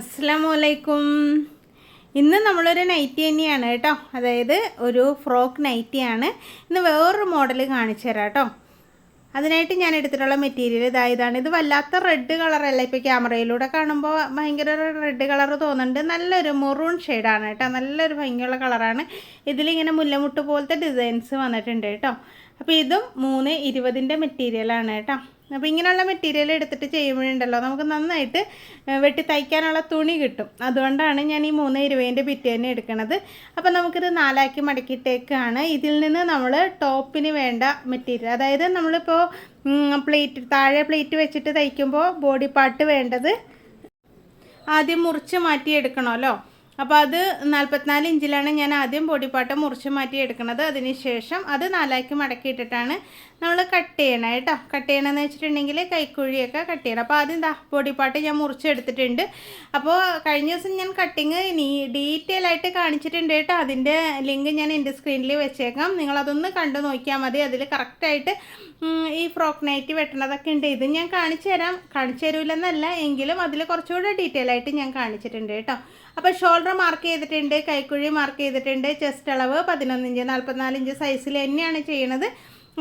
അസ്സലാമലൈക്കും. ഇന്ന് നമ്മളൊരു നൈറ്റി തന്നെയാണ് കേട്ടോ, അതായത് ഒരു ഫ്രോക്ക് നൈറ്റിയാണ്. ഇന്ന് വേറൊരു മോഡൽ കാണിച്ചു തരാം കേട്ടോ. അതിനായിട്ട് ഞാൻ എടുത്തിട്ടുള്ള മെറ്റീരിയൽ ഇതാണ്. ഇത് വല്ലാത്ത റെഡ് കളറല്ല, ഇപ്പോൾ ക്യാമറയിലൂടെ കാണുമ്പോൾ ഭയങ്കര റെഡ് കളർ തോന്നുന്നുണ്ട്. നല്ലൊരു മെറൂൺ ഷെയ്ഡാണ് കേട്ടോ, നല്ലൊരു ഭംഗിയുള്ള കളറാണ്. ഇതിലിങ്ങനെ മുല്ലമുട്ട് പോലത്തെ ഡിസൈൻസ് വന്നിട്ടുണ്ട് കേട്ടോ. അപ്പോൾ ഇതും 320 മെറ്റീരിയലാണ് കേട്ടോ. അപ്പോൾ ഇങ്ങനെയുള്ള മെറ്റീരിയൽ എടുത്തിട്ട് ചെയ്യുമ്പോഴുണ്ടല്ലോ നമുക്ക് നന്നായിട്ട് വെട്ടി തയ്ക്കാനുള്ള തുണി കിട്ടും. അതുകൊണ്ടാണ് ഞാൻ ഈ 320 ബിറ്റ് തന്നെ എടുക്കുന്നത്. അപ്പോൾ നമുക്കിത് 4ആക്കി മടക്കിയിട്ടേക്കാണ്. ഇതിൽ നിന്ന് നമ്മൾ ടോപ്പിന് വേണ്ട മെറ്റീരിയൽ, അതായത് നമ്മളിപ്പോൾ താഴെ പ്ലേറ്റ് വെച്ചിട്ട് തയ്ക്കുമ്പോൾ ബോഡി പാർട്ട് വേണ്ടത് ആദ്യം മുറിച്ച് മാറ്റി എടുക്കണമല്ലോ. അപ്പോൾ അത് 44 ഇഞ്ചിലാണ് ഞാൻ ആദ്യം ബോഡി പാർട്ട് മുറിച്ച് മാറ്റി എടുക്കുന്നത്. അതിന് ശേഷം അത് 4ആക്കി മടക്കിയിട്ടിട്ടാണ് നമ്മൾ കട്ട് ചെയ്യണം കേട്ടോ. കട്ട് ചെയ്യണമെന്ന് വെച്ചിട്ടുണ്ടെങ്കിൽ കൈക്കുഴിയൊക്കെ കട്ട് ചെയ്യണം. അപ്പോൾ ആദ്യം ബോഡി പാർട്ട് ഞാൻ മുറിച്ചെടുത്തിട്ടുണ്ട്. അപ്പോൾ കഴിഞ്ഞ ദിവസം ഞാൻ കട്ടിങ് ഡീറ്റെയിൽ ആയിട്ട് കാണിച്ചിട്ടുണ്ട് കേട്ടോ. അതിൻ്റെ ലിങ്ക് ഞാൻ എൻ്റെ സ്ക്രീനിൽ വെച്ചേക്കാം, നിങ്ങളതൊന്ന് കണ്ടു നോക്കിയാൽ മതി. അതിൽ കറക്റ്റായിട്ട് ഈ ഫ്രോക്ക് നൈറ്റി വെട്ടണതൊക്കെ ഉണ്ട്. ഇത് ഞാൻ കാണിച്ചു തരൂലെന്നല്ല, എങ്കിലും അതിൽ കുറച്ചുകൂടെ ഡീറ്റെയിൽ ആയിട്ട് ഞാൻ കാണിച്ചിട്ടുണ്ട് കേട്ടോ. അപ്പോൾ ഷോൾഡർ മാർക്ക് ചെയ്തിട്ടുണ്ട്, കൈക്കുഴി മാർക്ക് ചെയ്തിട്ടുണ്ട്, ചെസ്റ്റ് അളവ് 11 ഇഞ്ച് 44 ഇഞ്ച് സൈസിൽ തന്നെയാണ് ചെയ്യണത്.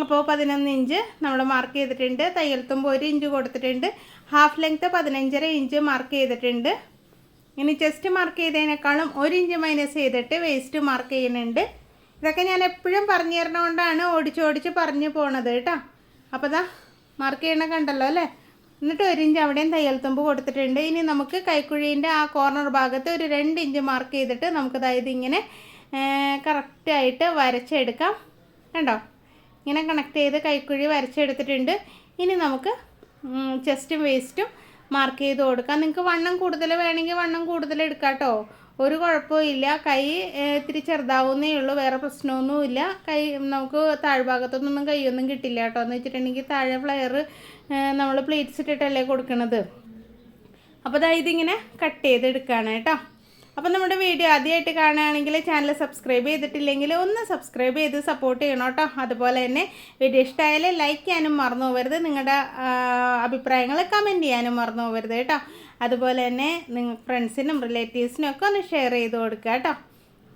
അപ്പോൾ 11 ഇഞ്ച് നമ്മൾ മാർക്ക് ചെയ്തിട്ടുണ്ട്. തയ്യൽ തുമ്പ് 1 ഇഞ്ച് കൊടുത്തിട്ടുണ്ട്. ഹാഫ് ലെങ്ത്ത് 15.5 ഇഞ്ച് മാർക്ക് ചെയ്തിട്ടുണ്ട്. ഇനി ചെസ്റ്റ് മാർക്ക് ചെയ്തതിനേക്കാളും 1 ഇഞ്ച് മൈനസ് ചെയ്തിട്ട് വേസ്റ്റ് മാർക്ക് ചെയ്യുന്നുണ്ട്. ഇതൊക്കെ ഞാൻ എപ്പോഴും പറഞ്ഞു തരണതുകൊണ്ടാണ് ഓടിച്ച് പറഞ്ഞു പോണത് കേട്ടോ. അപ്പോൾ മാർക്ക് ചെയ്യണ കണ്ടല്ലോ അല്ലേ. എന്നിട്ട് 1 ഇഞ്ച് അവിടെയും തയ്യൽ തുമ്പ് കൊടുത്തിട്ടുണ്ട്. ഇനി നമുക്ക് കൈക്കുഴീൻ്റെ ആ കോർണർ ഭാഗത്ത് ഒരു 2 ഇഞ്ച് മാർക്ക് ചെയ്തിട്ട് നമുക്കതായത് ഇങ്ങനെ കറക്റ്റായിട്ട് വരച്ചെടുക്കാം. കണ്ടോ, ഇങ്ങനെ കണക്ട് ചെയ്ത് കൈക്കുഴി വരച്ചെടുത്തിട്ടുണ്ട്. ഇനി നമുക്ക് ചെസ്റ്റും വേസ്റ്റും മാർക്ക് ചെയ്ത് കൊടുക്കാം. നിങ്ങൾക്ക് വണ്ണം കൂടുതൽ വേണമെങ്കിൽ വണ്ണം കൂടുതൽ എടുക്കാം കേട്ടോ, ഒരു കുഴപ്പമില്ല. കൈ ഇത്തിരി ചെറുതാവുന്നേ ഉള്ളൂ, വേറെ പ്രശ്നമൊന്നുമില്ല. കൈ നമുക്ക് താഴ്ഭാഗത്തൊന്നും കൈയൊന്നും കിട്ടില്ല കേട്ടോ. എന്ന് വെച്ചിട്ടുണ്ടെങ്കിൽ താഴെ ഫ്ലെയർ നമ്മൾ പ്ലേറ്റ്സ് ഇട്ടിട്ടല്ലേ കൊടുക്കണത്. അപ്പോൾ ഇതിങ്ങനെ കട്ട് ചെയ്തെടുക്കുകയാണ് കേട്ടോ. അപ്പോൾ നമ്മുടെ വീഡിയോ ആദ്യമായിട്ട് കാണുകയാണെങ്കിൽ ചാനൽ സബ്സ്ക്രൈബ് ചെയ്തിട്ടില്ലെങ്കിൽ ഒന്ന് സബ്സ്ക്രൈബ് ചെയ്ത് സപ്പോർട്ട് ചെയ്യണം കേട്ടോ. അതുപോലെ തന്നെ വീഡിയോ ഇഷ്ടമായാൽ ലൈക്ക് ചെയ്യാനും മറന്നു പോകരുത്, നിങ്ങളുടെ അഭിപ്രായങ്ങൾ കമൻറ്റ് ചെയ്യാനും മറന്നു പോകരുത് കേട്ടോ. അതുപോലെ തന്നെ നിങ്ങൾ ഫ്രണ്ട്സിനും റിലേറ്റീവ്സിനും ഒക്കെ ഒന്ന് ഷെയർ ചെയ്ത് കൊടുക്കുക കേട്ടോ.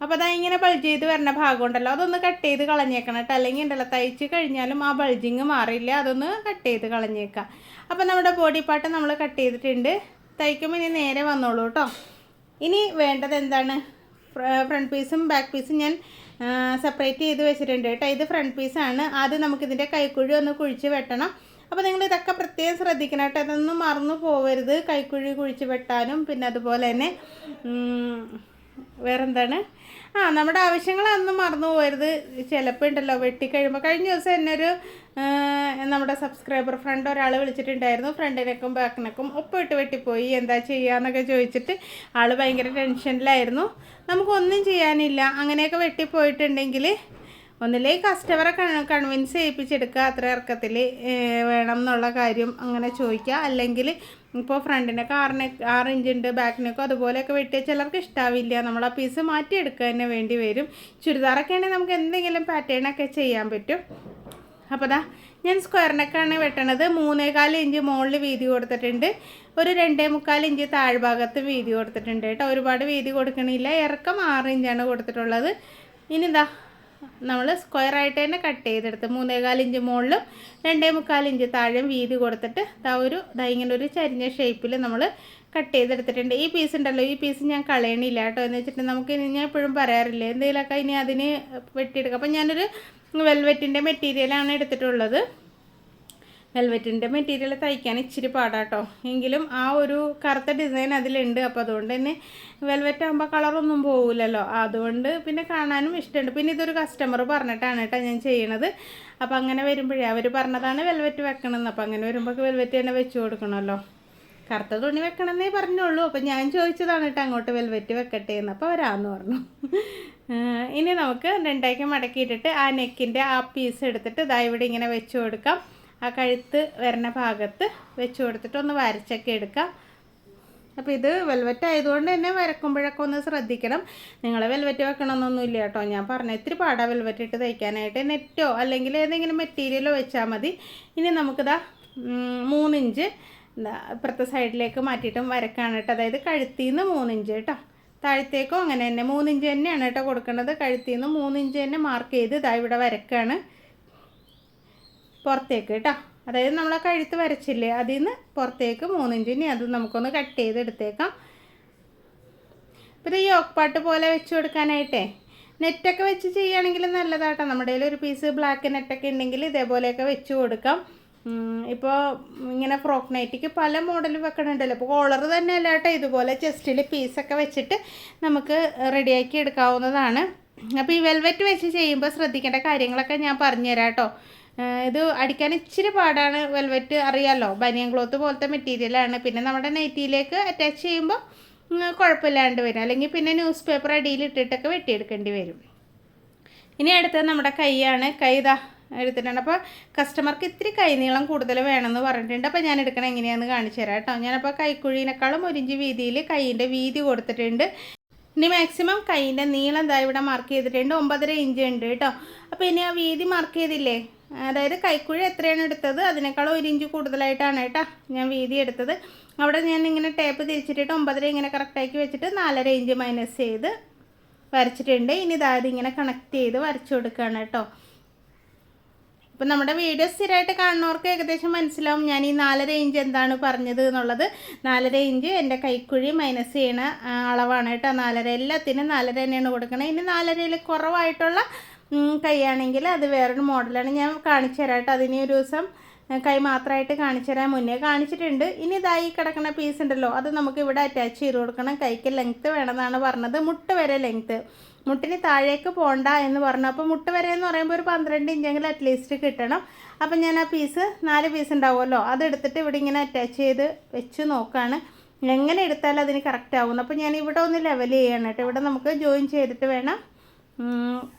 അപ്പോൾ ഇങ്ങനെ ബൾജ് ചെയ്ത് വരുന്ന ഭാഗം ഉണ്ടല്ലോ, അതൊന്ന് കട്ട് ചെയ്ത് കളഞ്ഞേക്കണം കേട്ടോ. അല്ലെങ്കിൽ ഉണ്ടല്ലോ തയ്ച്ച് കഴിഞ്ഞാലും ആ ബൾജിങ് മാറില്ല, അതൊന്ന് കട്ട് ചെയ്ത് കളഞ്ഞേക്കാം. അപ്പോൾ നമ്മുടെ ബോഡി പാർട്ട് നമ്മൾ കട്ട് ചെയ്തിട്ടുണ്ട്. തയ്ക്കുമ്പോൾ ഇനി നേരെ വന്നോളൂ കേട്ടോ. ഇനി വേണ്ടത് എന്താണ്, ഫ്രണ്ട് പീസും ബാക്ക് പീസും ഞാൻ സെപ്പറേറ്റ് ചെയ്ത് വെച്ചിട്ടുണ്ട് കേട്ടോ. ഇത് ഫ്രണ്ട് പീസാണ്. ആദ്യം നമുക്കിതിൻ്റെ കൈക്കുഴി ഒന്ന് കുഴിച്ച് വെട്ടണം. അപ്പോൾ നിങ്ങൾ ഇതൊക്കെ പ്രത്യേകം ശ്രദ്ധിക്കണം കേട്ടോ, ഇതൊന്നും മറന്നു പോകരുത്. കൈക്കുഴി കുഴിച്ച് വെട്ടാനും പിന്നെ അതുപോലെ തന്നെ വേറെന്താണ്, നമ്മുടെ ആവശ്യങ്ങളൊന്നും മറന്നു പോകരുത്. ചിലപ്പോൾ ഉണ്ടല്ലോ വെട്ടിക്കഴിയുമ്പോൾ, കഴിഞ്ഞ ദിവസം എന്നൊരു നമ്മുടെ സബ്സ്ക്രൈബർ ഫ്രണ്ട് ഒരാൾ വിളിച്ചിട്ടുണ്ടായിരുന്നു. ഫ്രണ്ടിനേക്കും ബാക്കിനേക്കും ഒപ്പിട്ട് വെട്ടിപ്പോയി, എന്താ ചെയ്യുകയെന്നൊക്കെ ചോദിച്ചിട്ട് ആൾ ഭയങ്കര ടെൻഷനിലായിരുന്നു. നമുക്കൊന്നും ചെയ്യാനില്ല. അങ്ങനെയൊക്കെ വെട്ടിപ്പോയിട്ടുണ്ടെങ്കിൽ ഒന്നില്ലേ കസ്റ്റമറെ കൺവിൻസ് ചെയ്യിപ്പിച്ചെടുക്കുക, അത്ര ഇറക്കത്തിൽ വേണം എന്നുള്ള കാര്യം അങ്ങനെ ചോദിക്കുക. അല്ലെങ്കിൽ ഇപ്പോൾ ഫ്രണ്ടിനൊക്കെ 6 ഇഞ്ചുണ്ട്, ബാക്കിനൊക്കെ അതുപോലെയൊക്കെ വെട്ടിയാൽ ചിലർക്ക് ഇഷ്ടാവില്ല, നമ്മൾ ആ പീസ് മാറ്റിയെടുക്കുക തന്നെ വേണ്ടി വരും. ചുരിദാറൊക്കെ ആണെങ്കിൽ നമുക്ക് എന്തെങ്കിലും പാറ്റേണൊക്കെ ചെയ്യാൻ പറ്റും. അപ്പോൾ ഞാൻ സ്ക്വയറിനൊക്കെയാണ് വെട്ടണത്. 3.25 ഇഞ്ച് മുകളിൽ വീതി കൊടുത്തിട്ടുണ്ട്, ഒരു 2.25 ഇഞ്ച് താഴ്ഭാഗത്ത് വീതി കൊടുത്തിട്ടുണ്ട് കേട്ടോ. ഒരുപാട് വീതി കൊടുക്കണില്ല, ഇറക്കം 6 ഇഞ്ചാണ് കൊടുത്തിട്ടുള്ളത്. ഇനി നമ്മൾ സ്ക്വയറായിട്ട് തന്നെ കട്ട് ചെയ്തെടുത്ത് 3.25 ഇഞ്ച് മുകളിലും 2.25 ഇഞ്ച് താഴെയും വീതി കൊടുത്തിട്ട് ഇങ്ങനെ ഒരു ചരിഞ്ഞ ഷേപ്പിൽ നമ്മൾ കട്ട് ചെയ്തെടുത്തിട്ടുണ്ട്. ഈ പീസ് ഉണ്ടല്ലോ, ഈ പീസ് ഞാൻ കളയണില്ല കേട്ടോ. എന്ന് വെച്ചിട്ട് നമുക്ക് ഞാൻ എപ്പോഴും പറയാറില്ലേ എന്തെങ്കിലുമൊക്കെ ഇനി അതിന് വെട്ടിയെടുക്കാം. അപ്പം ഞാനൊരു വെൽവെറ്റിൻ്റെ മെറ്റീരിയലാണ് എടുത്തിട്ടുള്ളത്. വെൽവെറ്റിൻ്റെ മെറ്റീരിയൽ തയ്ക്കാൻ ഇച്ചിരി പാടാട്ടോ, എങ്കിലും ആ ഒരു കറുത്ത ഡിസൈൻ അതിലുണ്ട്. അപ്പോൾ അതുകൊണ്ട് തന്നെ വെൽവെറ്റ് ആകുമ്പോൾ കളറൊന്നും പോകില്ലല്ലോ, അതുകൊണ്ട് പിന്നെ കാണാനും ഇഷ്ടമുണ്ട്. പിന്നെ ഇതൊരു കസ്റ്റമർ പറഞ്ഞിട്ടാണ് കേട്ടോ ഞാൻ ചെയ്യണത്. അപ്പോൾ അങ്ങനെ വരുമ്പോഴേ അവർ പറഞ്ഞതാണ് വെൽവെറ്റ് വെക്കണമെന്ന്. അപ്പോൾ അങ്ങനെ വരുമ്പോൾ വെൽവെറ്റ് തന്നെ വെച്ച് കൊടുക്കണമല്ലോ. കറുത്ത തുണി വെക്കണമെന്നേ പറഞ്ഞുള്ളൂ. അപ്പോൾ ഞാൻ ചോദിച്ചതാണ് കേട്ടോ അങ്ങോട്ട് വെൽവെറ്റ് വെക്കട്ടെ എന്ന്. അപ്പോൾ അവരാന്ന് പറഞ്ഞു. ഇനി നമുക്ക് 2ആക്കി മടക്കിയിട്ടിട്ട് ആ നെക്കിൻ്റെ ആ പീസ് എടുത്തിട്ട് ഇവിടെ ഇങ്ങനെ വെച്ച് കൊടുക്കാം. ആ കഴുത്ത് വരുന്ന ഭാഗത്ത് വെച്ച് കൊടുത്തിട്ട് ഒന്ന് വരച്ചൊക്കെ എടുക്കാം. അപ്പോൾ ഇത് വെൽവെറ്റ് ആയതുകൊണ്ട് തന്നെ വരക്കുമ്പോഴൊക്കെ ഒന്ന് ശ്രദ്ധിക്കണം. നിങ്ങൾ വെൽവെറ്റ് വെക്കണമെന്നൊന്നുമില്ല കേട്ടോ. ഞാൻ പറഞ്ഞ ഇത്തിരി പാടാ വെൽവെറ്റ് ഇട്ട് തയ്ക്കാനായിട്ട്. നെറ്റോ അല്ലെങ്കിൽ ഏതെങ്കിലും മെറ്റീരിയലോ വെച്ചാൽ മതി. ഇനി നമുക്കിതാ 3 ഇഞ്ച് ഇപ്പുറത്തെ സൈഡിലേക്ക് മാറ്റിയിട്ടും വരക്കാണ് കേട്ടോ. അതായത് കഴുത്തിൽ നിന്ന് 3 ഇഞ്ച് കേട്ടോ, താഴത്തേക്കും അങ്ങനെ തന്നെ 3 ഇഞ്ച് തന്നെയാണ് കേട്ടോ കൊടുക്കേണ്ടത്. കഴുത്തിൽ നിന്ന് 3 ഇഞ്ച് തന്നെ മാർക്ക് ചെയ്ത് ഇതാ ഇവിടെ വരക്കാണ് പുറത്തേക്ക് കേട്ടോ. അതായത് നമ്മൾ ആ കഴുത്ത് വരച്ചില്ലേ, അതിൽ നിന്ന് പുറത്തേക്ക് 3 ഇഞ്ച്. ഇനി അത് നമുക്കൊന്ന് കട്ട് ചെയ്ത് എടുത്തേക്കാം. ഇപ്പോൾ ഇത് യോക്ക് പാട്ട് പോലെ വെച്ച് കൊടുക്കാനായിട്ടേ നെറ്റൊക്കെ വെച്ച് ചെയ്യുകയാണെങ്കിൽ നല്ലതാട്ടോ. നമ്മുടെ കയ്യിൽ ഒരു പീസ് ബ്ലാക്ക് നെറ്റൊക്കെ ഉണ്ടെങ്കിൽ ഇതേപോലെയൊക്കെ വെച്ച് കൊടുക്കാം. ഇപ്പോൾ ഇങ്ങനെ ഫ്രോക്ക് നൈറ്റിക്ക് പല മോഡൽ വെക്കണുണ്ടല്ലോ. ഇപ്പോൾ കോളർ തന്നെ അല്ല കേട്ടോ, ഇതുപോലെ ചെസ്റ്റിൽ പീസൊക്കെ വെച്ചിട്ട് നമുക്ക് റെഡിയാക്കി എടുക്കാവുന്നതാണ്. അപ്പോൾ ഈ വെൽവെറ്റ് വെച്ച് ചെയ്യുമ്പോൾ ശ്രദ്ധിക്കേണ്ട കാര്യങ്ങളൊക്കെ ഞാൻ പറഞ്ഞുതരാം കേട്ടോ. ഇത് അടിക്കാൻ ഇച്ചിരി പാടാണ്. വെൽവെറ്റ് അറിയാമല്ലോ, ബനിയൻ ക്ലോത്ത് പോലത്തെ മെറ്റീരിയലാണ്. പിന്നെ നമ്മുടെ നൈറ്റിയിലേക്ക് അറ്റാച്ച് ചെയ്യുമ്പോൾ കുഴപ്പമില്ലാണ്ട് വരും. അല്ലെങ്കിൽ പിന്നെ ന്യൂസ് പേപ്പർ അടിയിലിട്ടിട്ടൊക്കെ വെട്ടിയെടുക്കേണ്ടി വരും. ഇനി അടുത്തത് നമ്മുടെ കൈയാണ്. കൈ ഇതാ എടുത്തിട്ടുണ്ട്. അപ്പോൾ കസ്റ്റമർക്ക് ഇത്തിരി കൈ നീളം കൂടുതൽ വേണമെന്ന് പറഞ്ഞിട്ടുണ്ട്. അപ്പോൾ ഞാൻ എടുക്കണം എങ്ങനെയാണെന്ന് കാണിച്ചു തരാം കേട്ടോ. ഞാനപ്പോൾ കൈക്കുഴീനേക്കാളും 1 ഇഞ്ച് വീതിയിൽ കൈയിൻ്റെ വീതി കൊടുത്തിട്ടുണ്ട്. ഇനി മാക്സിമം കൈയിൻ്റെ നീളം എന്താ ഇവിടെ മാർക്ക് ചെയ്തിട്ടുണ്ട്, 9.5 ഇഞ്ച് ഉണ്ട് കേട്ടോ. അപ്പോൾ ഇനി ആ വീതി മാർക്ക് ചെയ്തില്ലേ, അതായത് കൈക്കുഴി എത്രയാണ് എടുത്തത് അതിനേക്കാളും 1 ഇഞ്ച് കൂടുതലായിട്ടാണ് കേട്ടോ ഞാൻ വീതി എടുത്തത്. അവിടെ ഞാൻ ഇങ്ങനെ ടേപ്പ് തിരിച്ചിട്ടിട്ട് 9.5 ഇങ്ങനെ കറക്റ്റാക്കി വെച്ചിട്ട് 4.5 ഇഞ്ച് മൈനസ് ചെയ്ത് വരച്ചിട്ടുണ്ട്. ഇനി ഇതായത് ഇങ്ങനെ കണക്ട് ചെയ്ത് വരച്ചു കൊടുക്കുകയാണ് കേട്ടോ. ഇപ്പം നമ്മുടെ വീഡിയോ സ്ഥിരമായിട്ട് കാണുന്നവർക്ക് ഏകദേശം മനസ്സിലാവും ഞാൻ ഈ 4.5 ഇഞ്ച് എന്താണ് പറഞ്ഞത് എന്നുള്ളത്. 4.5 ഇഞ്ച് എൻ്റെ കൈക്കുഴി മൈനസ് ചെയ്യണ അളവാണ് കേട്ടോ. 4.5 എല്ലാത്തിനും 4.5 തന്നെയാണ് കൊടുക്കണം. ഇനി 4.5ൽ കുറവായിട്ടുള്ള കൈയാണെങ്കിൽ അത് വേറൊരു മോഡലാണ്, ഞാൻ കാണിച്ചു തരാം കേട്ടോ. അതിന് ഒരു ദിവസം കൈ മാത്രമായിട്ട് കാണിച്ചു തരാൻ മുന്നേ കാണിച്ചിട്ടുണ്ട്. ഇനി ഇതായി കിടക്കുന്ന പീസ് ഉണ്ടല്ലോ, അത് നമുക്ക് ഇവിടെ അറ്റാച്ച് ചെയ്ത് കൊടുക്കണം. കൈക്ക് ലെങ്ത്ത് വേണമെന്നാണ് പറഞ്ഞത്, മുട്ട് വരെ ലെങ്ത്ത്, മുട്ടിന് താഴേക്ക് പോകണ്ട എന്ന് പറഞ്ഞു. അപ്പോൾ മുട്ട് വരെ എന്ന് പറയുമ്പോൾ ഒരു 12 ഇഞ്ചെങ്കിലും അറ്റ്ലീസ്റ്റ് കിട്ടണം. അപ്പം ഞാൻ ആ പീസ് 4 പീസ് ഉണ്ടാവുമല്ലോ, അതെടുത്തിട്ട് ഇവിടെ ഇങ്ങനെ അറ്റാച്ച് ചെയ്ത് വെച്ച് നോക്കുകയാണ് എങ്ങനെ എടുത്താലും അതിന് കറക്റ്റ് ആവുന്നു. അപ്പോൾ ഞാൻ ഇവിടെ ഒന്ന് ലെവൽ ചെയ്യണം കേട്ടോ. ഇവിടെ നമുക്ക് ജോയിൻ ചെയ്തിട്ട് വേണം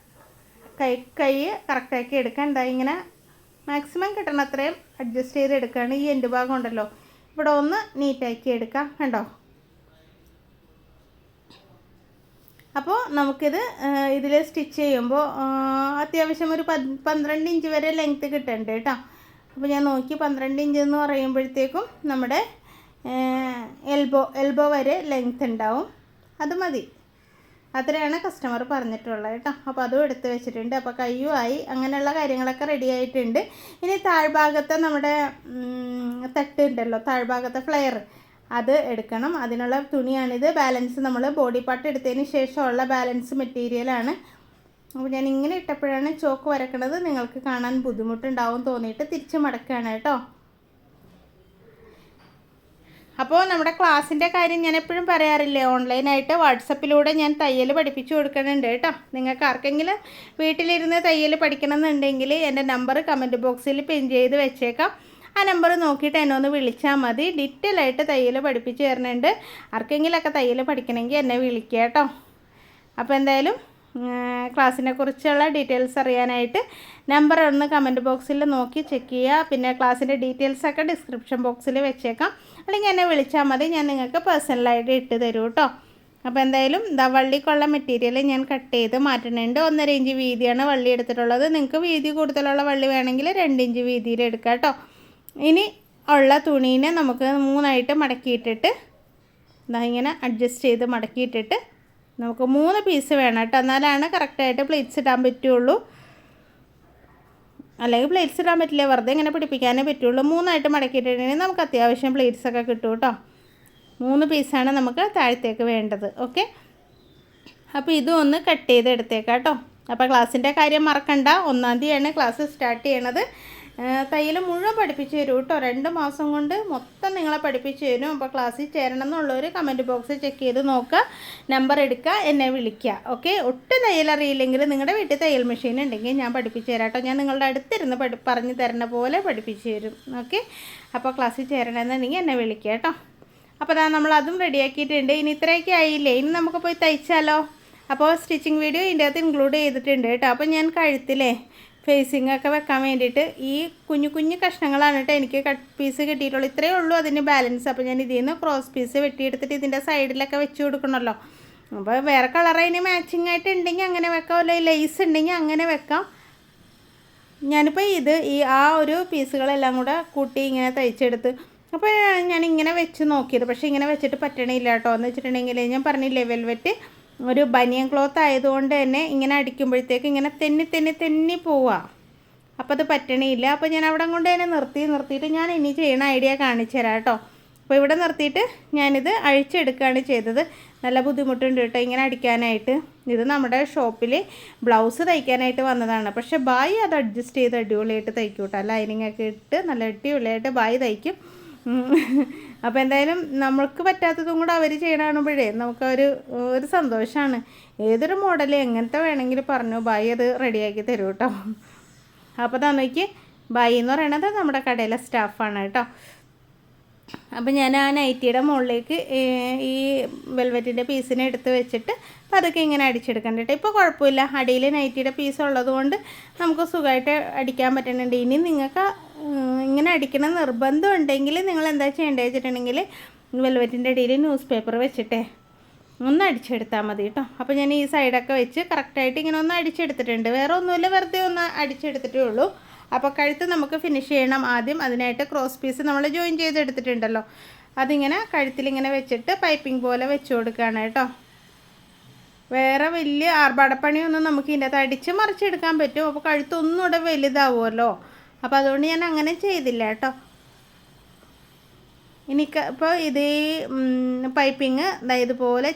കൈ കറക്റ്റാക്കി എടുക്കാൻ. എന്താ ഇങ്ങനെ മാക്സിമം കിട്ടണം അത്രയും അഡ്ജസ്റ്റ് ചെയ്ത് എടുക്കുകയാണ്. ഈ എൻഡ് ഭാഗം ഉണ്ടല്ലോ ഇവിടെ ഒന്ന് നീറ്റാക്കി എടുക്കാം കണ്ടോ. അപ്പോൾ നമുക്കിത് ഇതിൽ സ്റ്റിച്ച് ചെയ്യുമ്പോൾ അത്യാവശ്യം ഒരു 12 ഇഞ്ച് വരെ ലെങ്ത്ത് കിട്ടുന്നുണ്ട് കേട്ടോ. അപ്പോൾ ഞാൻ നോക്കി 12 ഇഞ്ച് എന്ന് പറയുമ്പോഴത്തേക്കും നമ്മുടെ എൽബോ വരെ ലെങ്ത്ത് ഉണ്ടാവും. അത് മതി, അത്രയാണ് കസ്റ്റമർ പറഞ്ഞിട്ടുള്ളത് കേട്ടോ. അപ്പോൾ അതും എടുത്ത് വെച്ചിട്ടുണ്ട്. അപ്പോൾ കയ്യുമായി അങ്ങനെയുള്ള കാര്യങ്ങളൊക്കെ റെഡി ആയിട്ടുണ്ട്. ഇനി താഴ്ഭാഗത്തെ നമ്മുടെ തട്ട് ഉണ്ടല്ലോ, താഴ്ഭാഗത്തെ ഫ്ലെയർ അത് എടുക്കണം. അതിനുള്ള തുണിയാണിത്. ബാലൻസ് നമ്മൾ ബോഡി പാർട്ട് എടുത്തതിന് ശേഷമുള്ള ബാലൻസ് മെറ്റീരിയലാണ്. അപ്പോൾ ഞാൻ ഇങ്ങനെ ഇട്ടപ്പോഴാണ് ചോക്ക് വരക്കണത്. നിങ്ങൾക്ക് കാണാൻ ബുദ്ധിമുട്ടുണ്ടാവും തോന്നിയിട്ട് തിരിച്ച് മടക്കുകയാണ് കേട്ടോ. അപ്പോൾ നമ്മുടെ ക്ലാസ്സിൻ്റെ കാര്യം ഞാൻ എപ്പോഴും പറയാറില്ലേ, ഓൺലൈനായിട്ട് വാട്സപ്പിലൂടെ ഞാൻ തയ്യൽ പഠിപ്പിച്ചു കൊടുക്കുന്നുണ്ട് കേട്ടോ. നിങ്ങൾക്ക് ആർക്കെങ്കിലും വീട്ടിലിരുന്ന് തയ്യൽ പഠിക്കണമെന്നുണ്ടെങ്കിൽ എൻ്റെ നമ്പർ കമൻറ്റ് ബോക്സിൽ പിൻ ചെയ്ത് വെച്ചേക്കാം. ആ നമ്പർ നോക്കിയിട്ട് എന്നെ ഒന്ന് വിളിച്ചാൽ മതി. ഡീറ്റെയിൽ ആയിട്ട് തയ്യൽ പഠിപ്പിച്ച് തരുന്നുണ്ട്. ആർക്കെങ്കിലുമൊക്കെ തയ്യൽ പഠിക്കണമെങ്കിൽ എന്നെ വിളിക്കുക കേട്ടോ. അപ്പോൾ എന്തായാലും ക്ലാസ്സിനെ കുറിച്ചുള്ള ഡീറ്റെയിൽസ് അറിയാനായിട്ട് നമ്പർ ഒന്ന് കമൻറ്റ് ബോക്സിൽ നോക്കി ചെക്ക് ചെയ്യുക. പിന്നെ ക്ലാസ്സിൻ്റെ ഡീറ്റെയിൽസൊക്കെ ഡിസ്ക്രിപ്ഷൻ ബോക്സിൽ വെച്ചേക്കാം. അല്ലെങ്കിൽ എന്നെ വിളിച്ചാൽ മതി, ഞാൻ നിങ്ങൾക്ക് പേഴ്സണലായിട്ട് ഇട്ട് തരും കേട്ടോ. അപ്പോൾ എന്തായാലും ഇതാ വള്ളിക്കുള്ള മെറ്റീരിയൽ ഞാൻ കട്ട് ചെയ്ത് മാറ്റുന്നുണ്ട്. 1.5 ഇഞ്ച് വീതിയാണ് വള്ളി എടുത്തിട്ടുള്ളത്. നിങ്ങൾക്ക് വീതി കൂടുതലുള്ള വള്ളി വേണമെങ്കിൽ 2 ഇഞ്ച് വീതിയിൽ എടുക്കാം കേട്ടോ. ഇനി ഉള്ള തുണീനെ നമുക്ക് 3ആയിട്ട് മടക്കിയിട്ടിട്ട് ഇതാ ഇങ്ങനെ അഡ്ജസ്റ്റ് ചെയ്ത് മടക്കിയിട്ടിട്ട് നമുക്ക് 3 പീസ് വേണം കേട്ടോ. എന്നാലാണ് കറക്റ്റായിട്ട് പ്ലേറ്റ്സ് ഇടാൻ പറ്റുള്ളൂ. അല്ലെങ്കിൽ പ്ലേറ്റ്സ് ഇടാൻ പറ്റില്ല, വെറുതെ ഇങ്ങനെ പിടിപ്പിക്കാനേ പറ്റുള്ളൂ. 3ആയിട്ട് മടക്കിയിട്ടുണ്ടെങ്കിൽ നമുക്ക് അത്യാവശ്യം പ്ലേറ്റ്സൊക്കെ കിട്ടും കേട്ടോ. 3 പീസാണ് നമുക്ക് താഴത്തേക്ക് വേണ്ടത്. ഓക്കെ, അപ്പോൾ ഇതും ഒന്ന് കട്ട് ചെയ്ത് എടുത്തേക്കാം കേട്ടോ. അപ്പോൾ ക്ലാസ്സിൻ്റെ കാര്യം മറക്കണ്ട, 1-ാം തീയതിയാണ് ക്ലാസ് സ്റ്റാർട്ട് ചെയ്യണത്. തയ്യൽ മുഴുവൻ പഠിപ്പിച്ച് തരും കേട്ടോ. 2 മാസം കൊണ്ട് മൊത്തം നിങ്ങളെ പഠിപ്പിച്ച് തരും. അപ്പോൾ ക്ലാസ്സിൽ ചേരണം എന്നുള്ളവർ കമൻറ്റ് ബോക്സിൽ ചെക്ക് ചെയ്ത് നോക്കുക, നമ്പർ എടുക്കുക, എന്നെ വിളിക്കുക. ഓക്കെ, ഒട്ടും തയ്യൽ അറിയില്ലെങ്കിൽ നിങ്ങളുടെ വീട്ടിൽ തയ്യൽ മെഷീൻ ഉണ്ടെങ്കിൽ ഞാൻ പഠിപ്പിച്ച് തരാം കേട്ടോ. ഞാൻ നിങ്ങളുടെ അടുത്തിരുന്ന് പറഞ്ഞു തരുന്ന പോലെ പഠിപ്പിച്ച് തരും. ഓക്കെ, അപ്പോൾ ക്ലാസ്സിൽ ചേരണമെന്നുണ്ടെങ്കിൽ എന്നെ വിളിക്കുക കേട്ടോ. അപ്പോൾ അതാ നമ്മൾ അതും റെഡിയാക്കിയിട്ടുണ്ട്. ഇനി ഇത്രയൊക്കെ ആയില്ലേ, ഇനി നമുക്ക് പോയി തയ്ച്ചാലോ. അപ്പോൾ സ്റ്റിച്ചിങ് വീഡിയോ ഇതിൻ്റെ അകത്ത് ഇൻക്ലൂഡ് ചെയ്തിട്ടുണ്ട് കേട്ടോ. അപ്പോൾ ഞാൻ കഴുത്തിലേ ഫേസിംഗ് ഒക്കെ വെക്കാൻ വേണ്ടിയിട്ട് ഈ കുഞ്ഞു കുഞ്ഞു കഷ്ണങ്ങളാണ് കേട്ടോ എനിക്ക് കട്ട് പീസ് കിട്ടിയിട്ടുള്ളൂ. ഇത്രയേ ഉള്ളൂ അതിന് ബാലൻസ്. അപ്പോൾ ഞാൻ ഇതിൽ നിന്ന് ക്രോസ് പീസ് വെട്ടിയെടുത്തിട്ട് ഇതിൻ്റെ സൈഡിലൊക്കെ വെച്ച് കൊടുക്കണമല്ലോ. അപ്പോൾ വേറെ കളർ അതിന് മാച്ചിങ് ആയിട്ട് ഉണ്ടെങ്കിൽ അങ്ങനെ വെക്കാം, അല്ലെങ്കിൽ ലേസ് ഉണ്ടെങ്കിൽ അങ്ങനെ വെക്കാം. ഞാനിപ്പോൾ ഈ ആ ഒരു പീസുകളെല്ലാം കൂടെ കൂട്ടി ഇങ്ങനെ തയ്ച്ചെടുത്ത് അപ്പോൾ ഞാനിങ്ങനെ വെച്ച് നോക്കിയത്, പക്ഷേ ഇങ്ങനെ വെച്ചിട്ട് പറ്റണില്ല കേട്ടോ. എന്ന് വെച്ചിട്ടുണ്ടെങ്കിൽ ഞാൻ പറഞ്ഞില്ലേ വെൽവെറ്റ് ഒരു ബനിയൻ ക്ലോത്ത് ആയതുകൊണ്ട് തന്നെ ഇങ്ങനെ അടിക്കുമ്പോഴത്തേക്ക് ഇങ്ങനെ തെന്നി പോവുക. അപ്പോൾ അത് പറ്റണില്ല. അപ്പോൾ ഞാൻ അവിടെ കൊണ്ട് തന്നെ നിർത്തിയിട്ട് ഞാൻ ഇനി ചെയ്യണ ഐഡിയ കാണിച്ചു തരാം കേട്ടോ. അപ്പോൾ ഇവിടെ നിർത്തിയിട്ട് ഞാനിത് അഴിച്ചെടുക്കുകയാണ് ചെയ്തത്. നല്ല ബുദ്ധിമുട്ടുണ്ട് കേട്ടോ ഇങ്ങനെ അടിക്കാനായിട്ട്. ഇത് നമ്മുടെ ഷോപ്പിൽ ബ്ലൗസ് തയ്ക്കാനായിട്ട് വന്നതാണ്. പക്ഷേ ബായി അത് അഡ്ജസ്റ്റ് ചെയ്ത് അടിപൊളിയായിട്ട് തയ്ക്കും കേട്ടോ. ലൈനിങ് ഒക്കെ ഇട്ട് നല്ല അടിപൊളിയായിട്ട് ബായി തയ്ക്കും. അപ്പോൾ എന്തായാലും നമ്മൾക്ക് പറ്റാത്തതും കൂടെ അവർ ചെയ്യണാകുമ്പോഴേ നമുക്കൊരു സന്തോഷമാണ്. ഏതൊരു മോഡൽ എങ്ങനത്തെ വേണമെങ്കിലും പറഞ്ഞു ബായി അത് റെഡിയാക്കി തരും കേട്ടോ. അപ്പോൾ തന്നേക്ക് ബായി എന്ന് പറയണത് നമ്മുടെ കടയിലെ സ്റ്റാഫാണ് കേട്ടോ. അപ്പോൾ ഞാൻ ആ നൈറ്റിയുടെ മുകളിലേക്ക് ഈ വെൽവെറ്റിൻ്റെ പീസിനെ എടുത്ത് വെച്ചിട്ട് അപ്പോൾ അതൊക്കെ ഇങ്ങനെ അടിച്ചെടുക്കണ്ട കേട്ടോ. ഇപ്പോൾ കുഴപ്പമില്ല, അടിയിൽ നൈറ്റിയുടെ പീസ് ഉള്ളതുകൊണ്ട് നമുക്ക് സുഖമായിട്ട് അടിക്കാൻ പറ്റുന്നുണ്ട്. ഇനി നിങ്ങൾക്ക് ഇങ്ങനെ അടിക്കണം നിർബന്ധം ഉണ്ടെങ്കിൽ നിങ്ങൾ എന്താ ചെയ്യേണ്ടത് വെച്ചിട്ടുണ്ടെങ്കിൽ വെൽവെറ്റിൻ്റെ അടിയിൽ ന്യൂസ് പേപ്പർ വെച്ചിട്ടേ ഒന്ന് അടിച്ചെടുത്താൽ മതി കേട്ടോ. അപ്പോൾ ഞാൻ ഈ സൈഡൊക്കെ വെച്ച് കറക്റ്റായിട്ട് ഇങ്ങനെ ഒന്ന് അടിച്ചെടുത്തിട്ടുണ്ട്. വേറെ ഒന്നുമില്ല, വെറുതെ ഒന്ന് അടിച്ചെടുത്തിട്ടേ ഉള്ളൂ. അപ്പോൾ കഴുത്ത് നമുക്ക് ഫിനിഷ് ചെയ്യണം ആദ്യം. അതിനായിട്ട് ക്രോസ് പീസ് നമ്മൾ ജോയിൻ ചെയ്തെടുത്തിട്ടുണ്ടല്ലോ, അതിങ്ങനെ കഴുത്തിലിങ്ങനെ വെച്ചിട്ട് പൈപ്പിംഗ് പോലെ വെച്ച് കൊടുക്കുകയാണ് കേട്ടോ. വേറെ വലിയ ആർഭാടപ്പണിയൊന്നും നമുക്ക് ഇതിൻ്റെ അകത്ത് അടിച്ച് മറിച്ചെടുക്കാൻ പറ്റും. അപ്പോൾ കഴുത്തൊന്നുകൂടെ വലുതാവുമല്ലോ. അപ്പോൾ അതുകൊണ്ട് ഞാൻ അങ്ങനെ ചെയ്തില്ല കേട്ടോ. ഇപ്പോൾ ഇതേ പൈപ്പിങ് ഇതുപോലെ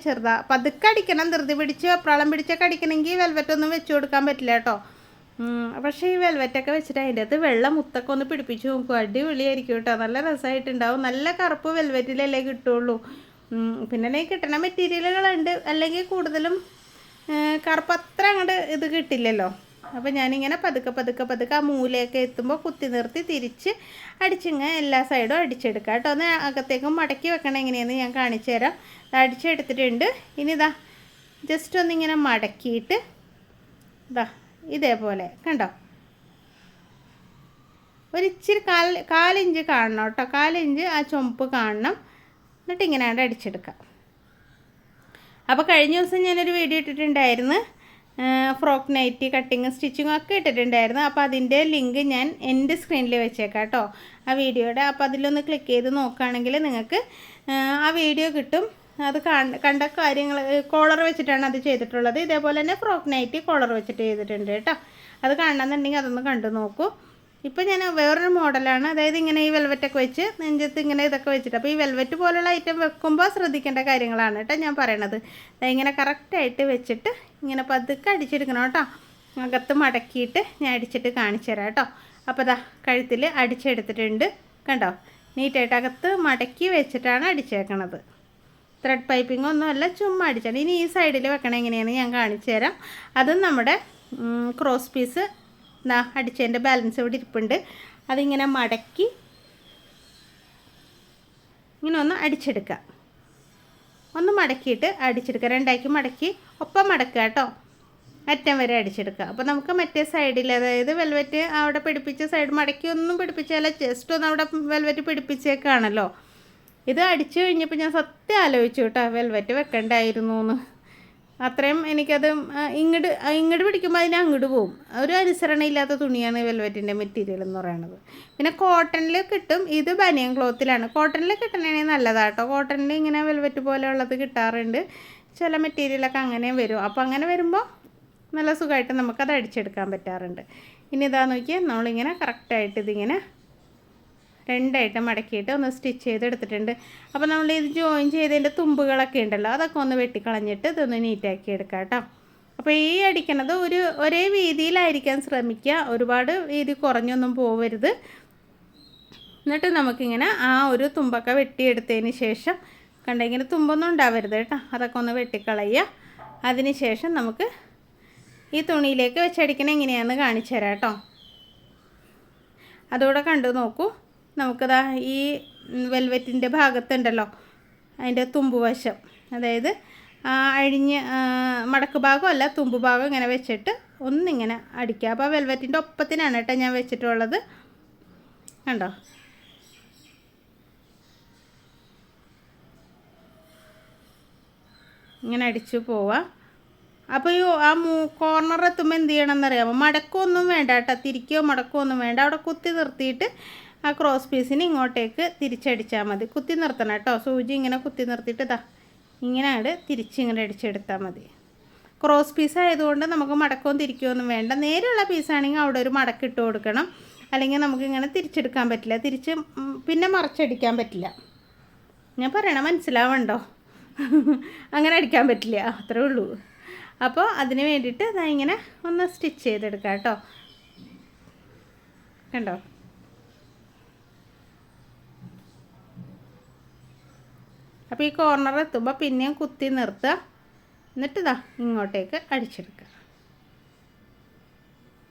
പതുക്കെ അടിക്കണം. ധൃതി പിടിച്ച് വെപ്രാളം പിടിച്ചൊക്കെ അടിക്കണമെങ്കിൽ വെൽവെറ്റൊന്നും വെച്ച് കൊടുക്കാൻ പറ്റില്ല കേട്ടോ. പക്ഷേ ഈ വെൽവെറ്റൊക്കെ വെച്ചിട്ട് അതിൻ്റെ അകത്ത് വെള്ളം മുത്തൊക്കെ ഒന്ന് പിടിപ്പിച്ച് നോക്കും, അടിപൊളിയായിരിക്കും കേട്ടോ. നല്ല രസമായിട്ടുണ്ടാവും. നല്ല കറുപ്പ് വെൽവെറ്റിലല്ലേ കിട്ടുള്ളൂ. പിന്നെ കിട്ടണ മെറ്റീരിയലുകളുണ്ട്, അല്ലെങ്കിൽ കൂടുതലും കറുപ്പ് അത്ര അങ്ങോട്ട് ഇത് കിട്ടില്ലല്ലോ. അപ്പോൾ ഞാനിങ്ങനെ പതുക്കെ ആ മൂലയൊക്കെ എത്തുമ്പോൾ കുത്തി നിർത്തി തിരിച്ച് അടിച്ചിങ്ങനെ എല്ലാ സൈഡും അടിച്ചെടുക്കാം കേട്ടോ. ഒന്ന് അകത്തേക്കും മടക്കി വെക്കണം എങ്ങനെയാണെന്ന് ഞാൻ കാണിച്ചു തരാം. അടിച്ചെടുത്തിട്ടുണ്ട്. ഇനി ഇതാ ജസ്റ്റ് ഒന്നിങ്ങനെ മടക്കിയിട്ട് ഇതാ ഇതേപോലെ കണ്ടോ, ഒരിച്ചിരി കാലിഞ്ച് കാണണം കേട്ടോ. കാലിഞ്ച് ആ ചുമപ്പ് കാണണം. എന്നിട്ട് ഇങ്ങനെയാണ് അടിച്ചെടുക്കുക. അപ്പോൾ കഴിഞ്ഞ ദിവസം ഞാനൊരു വീഡിയോ ഇട്ടിട്ടുണ്ടായിരുന്നു, ഫ്രോക്ക് നൈറ്റി കട്ടിങ് സ്റ്റിച്ചിങ്ങും ഒക്കെ ഇട്ടിട്ടുണ്ടായിരുന്നു. അപ്പോൾ അതിൻ്റെ ലിങ്ക് ഞാൻ എൻ്റെ സ്ക്രീനിൽ വെച്ചേക്കാം കേട്ടോ, ആ വീഡിയോയുടെ. അപ്പോൾ അതിലൊന്ന് ക്ലിക്ക് ചെയ്ത് നോക്കുകയാണെങ്കിൽ നിങ്ങൾക്ക് ആ വീഡിയോ കിട്ടും. അത് കണ്ട കാര്യങ്ങൾ കോളർ വെച്ചിട്ടാണ് അത് ചെയ്തിട്ടുള്ളത്. ഇതേപോലെ തന്നെ ഫ്രോക്ക് നൈറ്റി കോളർ വെച്ചിട്ട് ചെയ്തിട്ടുണ്ട് കേട്ടോ. അത് കാണണമെന്നുണ്ടെങ്കിൽ അതൊന്ന് കണ്ടു നോക്കൂ. ഇപ്പോൾ ഞാൻ വേറൊരു മോഡലാണ്, അതായത് ഇങ്ങനെ ഈ വെൽവെറ്റൊക്കെ വെച്ച് നെഞ്ചത്ത് ഇങ്ങനെ ഇതൊക്കെ വെച്ചിട്ട്. അപ്പോൾ ഈ വെൽവെറ്റ് പോലുള്ള ഐറ്റം വെക്കുമ്പോൾ ശ്രദ്ധിക്കേണ്ട കാര്യങ്ങളാണ് കേട്ടോ ഞാൻ പറയണത്. ഇങ്ങനെ കറക്റ്റായിട്ട് വെച്ചിട്ട് ഇങ്ങനെ പതുക്കെ അടിച്ചെടുക്കണം കേട്ടോ. അകത്ത് മടക്കിയിട്ട് ഞാൻ അടിച്ചിട്ട് കാണിച്ചു തരാം കേട്ടോ. അപ്പോൾ ഇതാ കഴുത്തിൽ അടിച്ചെടുത്തിട്ടുണ്ട് കണ്ടോ. നീറ്റായിട്ട് അകത്ത് മടക്കി വെച്ചിട്ടാണ് അടിച്ചേക്കണത്. ത്രെഡ് പൈപ്പിംഗ് ഒന്നുമല്ല, ചുമ്മാ അടിച്ചാണ്. ഇനി ഈ സൈഡിൽ വെക്കണം എങ്ങനെയാണ് ഞാൻ കാണിച്ചു തരാം. അതും നമ്മുടെ ക്രോസ് പീസ് അടിച്ചതിൻ്റെ ബാലൻസ് ഇവിടെ ഇരിപ്പുണ്ട്. അതിങ്ങനെ മടക്കി ഇങ്ങനെ ഒന്ന് അടിച്ചെടുക്കുക. ഒന്ന് മടക്കിയിട്ട് അടിച്ചെടുക്കുക. രണ്ടാക്കി മടക്കി ഒപ്പം മടക്കുക കേട്ടോ, അറ്റം വരെ അടിച്ചെടുക്കുക. അപ്പോൾ നമുക്ക് മറ്റേ സൈഡിൽ, അതായത് വെൽവെറ്റ് അവിടെ പിടിപ്പിച്ച സൈഡ് മടക്കി ഒന്നും പിടിപ്പിച്ചാൽ ജസ്റ്റ് ഒന്ന് അവിടെ വെൽവെറ്റ് പിടിപ്പിച്ചേക്കാണല്ലോ. ഇത് അടിച്ചു കഴിഞ്ഞപ്പോൾ ഞാൻ സത്യം ആലോചിച്ചു കേട്ടോ, വെൽവെറ്റ് വെക്കണ്ടായിരുന്നു എന്ന്. അത്രയും എനിക്കത് ഇങ്ങോട്ട് പിടിക്കുമ്പോൾ അതിന് അങ്ങോട്ട് പോകും. ഒരു അനുസരണയില്ലാത്ത തുണിയാണ് വെൽവെറ്റിൻ്റെ മെറ്റീരിയൽ എന്ന് പറയുന്നത്. പിന്നെ കോട്ടണിൽ കിട്ടും. ഇത് ബനിയൻ ക്ലോത്തിലാണ്. കോട്ടണിൽ കിട്ടണമെങ്കിൽ നല്ലതാണ് കേട്ടോ. കോട്ടണിൽ ഇങ്ങനെ വെൽവെറ്റ് പോലെയുള്ളത് കിട്ടാറുണ്ട്. ചില മെറ്റീരിയലൊക്കെ അങ്ങനെ വരും. അപ്പോൾ അങ്ങനെ വരുമ്പോൾ നല്ല സുഖമായിട്ട് നമുക്കത് അടിച്ചെടുക്കാൻ പറ്റാറുണ്ട്. ഇനി ഇതാ നോക്കിയാൽ നമ്മളിങ്ങനെ കറക്റ്റായിട്ട് ഇതിങ്ങനെ രണ്ടായിട്ട് മടക്കിയിട്ട് ഒന്ന് സ്റ്റിച്ച് ചെയ്തെടുത്തിട്ടുണ്ട്. അപ്പോൾ നമ്മൾ ഇത് ജോയിൻ ചെയ്തതിൻ്റെ തുമ്പുകളൊക്കെ ഉണ്ടല്ലോ, അതൊക്കെ ഒന്ന് വെട്ടിക്കളഞ്ഞിട്ട് ഇതൊന്ന് നീറ്റാക്കി എടുക്കാം കേട്ടോ. അപ്പോൾ ഈ അടിക്കണത് ഒരേ വീതിയിലായിരിക്കാൻ ശ്രമിക്കുക, ഒരുപാട് വീതി കുറഞ്ഞൊന്നും പോവരുത്. എന്നിട്ട് നമുക്കിങ്ങനെ ആ ഒരു തുമ്പൊക്കെ വെട്ടിയെടുത്തതിന് ശേഷം ഇങ്ങനെ തുമ്പൊന്നും ഉണ്ടാവരുത് കേട്ടോ, അതൊക്കെ ഒന്ന് വെട്ടിക്കളയുക. അതിന് ശേഷം നമുക്ക് ഈ തുണിയിലേക്ക് വെച്ചടിക്കണ എങ്ങനെയാണെന്ന് കാണിച്ചു തരാം കേട്ടോ. അതുകൂടെ കണ്ടു നോക്കൂ. നമുക്കതാ ഈ വെൽവെറ്റിൻ്റെ ഭാഗത്തുണ്ടല്ലോ, അതിൻ്റെ തുമ്പുവശം, അതായത് അഴിഞ്ഞ് മടക്ക് ഭാഗമല്ല തുമ്പ് ഭാഗം ഇങ്ങനെ വെച്ചിട്ട് ഒന്നിങ്ങനെ അടിക്കുക. അപ്പോൾ വെൽവെറ്റിൻ്റെ ഒപ്പത്തിനാണ് കേട്ടോ ഞാൻ വെച്ചിട്ടുള്ളത്. കണ്ടോ, ഇങ്ങനെ അടിച്ചു പോവാം. അപ്പോൾ ഈ ആ കോർണർ എത്തുമ്പോൾ എന്ത് ചെയ്യണം എന്നറിയാമോ? മടക്കമൊന്നും വേണ്ട കേട്ടോ, തിരിക്കുകയോ മടക്കമോ ഒന്നും വേണ്ട. അവിടെ കുത്തി നിർത്തിയിട്ട് ആ ക്രോസ് പീസിന് ഇങ്ങോട്ടേക്ക് തിരിച്ചടിച്ചാൽ മതി. കുത്തി നിർത്തണം കേട്ടോ. സൂചി ഇങ്ങനെ കുത്തി നിർത്തിയിട്ട് ഇങ്ങനെ തിരിച്ചിങ്ങനെ അടിച്ചെടുത്താൽ മതി. ക്രോസ് പീസ് ആയതുകൊണ്ട് നമുക്ക് മടക്കവും തിരിക്കുകയൊന്നും വേണ്ട. നേരെയുള്ള പീസാണെങ്കിൽ അവിടെ ഒരു മടക്കിട്ട് കൊടുക്കണം. അല്ലെങ്കിൽ നമുക്കിങ്ങനെ തിരിച്ചെടുക്കാൻ പറ്റില്ല, പിന്നെ മറിച്ചടിക്കാൻ പറ്റില്ല. ഞാൻ പറയണ മനസ്സിലാവണ്ടോ? അങ്ങനെ അടിക്കാൻ പറ്റില്ല, അത്രേ ഉള്ളൂ. അപ്പോൾ അതിന് വേണ്ടിയിട്ട് ഇങ്ങനെ ഒന്ന് സ്റ്റിച്ച് ചെയ്തെടുക്കാം കേട്ടോ. കണ്ടോ? അപ്പോൾ ഈ കോർണർ എത്തുമ്പോൾ പിന്നെയും കുത്തി നിർത്തുക, എന്നിട്ട് ഇങ്ങോട്ടേക്ക് അടിച്ചെടുക്കുക.